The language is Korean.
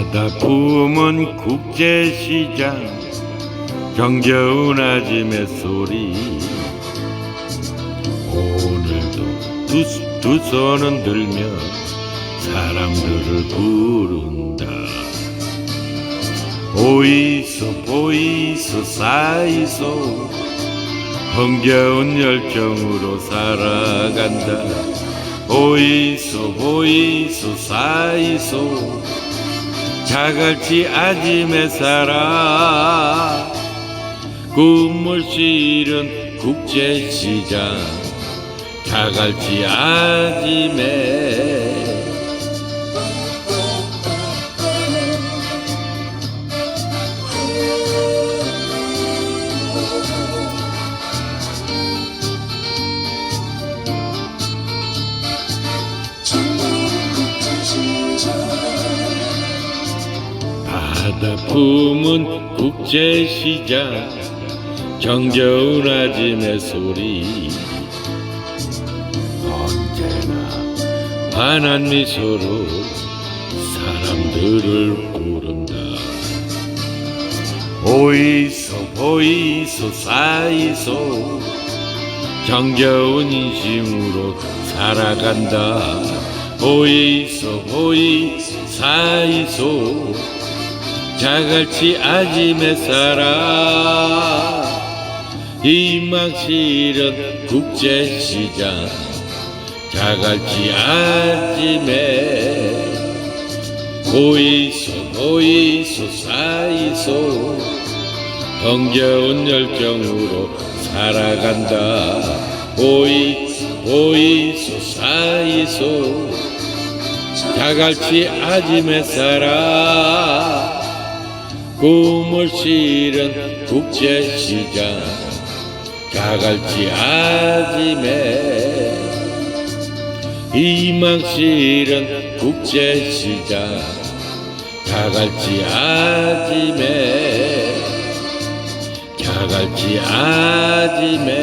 바다 품은 국제시장 정겨운 아침의 소리 오늘도 두 손은 들며 사람들을 부른다. 오이소보이소사이소 흥겨운 열정으로 살아간다. 오이소보이소사이소 자갈치 아짐에 살아 꿈을 실은 국제시장 자갈치 아짐에 바다 품은 국제시장 정겨운 아침의 소리 언제나 환한 미소로 사람들을 부른다. 오이소보이소사이소 정겨운 인심으로 살아간다. 오이소보이사이소 자갈치 아짐에 살아 희망 실은 국제시장 자갈치 아짐에 오이소보이소사이소 정겨운 열정으로 살아간다. 오이소보이소사이소 자갈치 아짐에 살아 꿈을 실은 국제시장 자갈치 아짐에 희망 실은 국제시장 자갈치 아짐에 자갈치 아짐에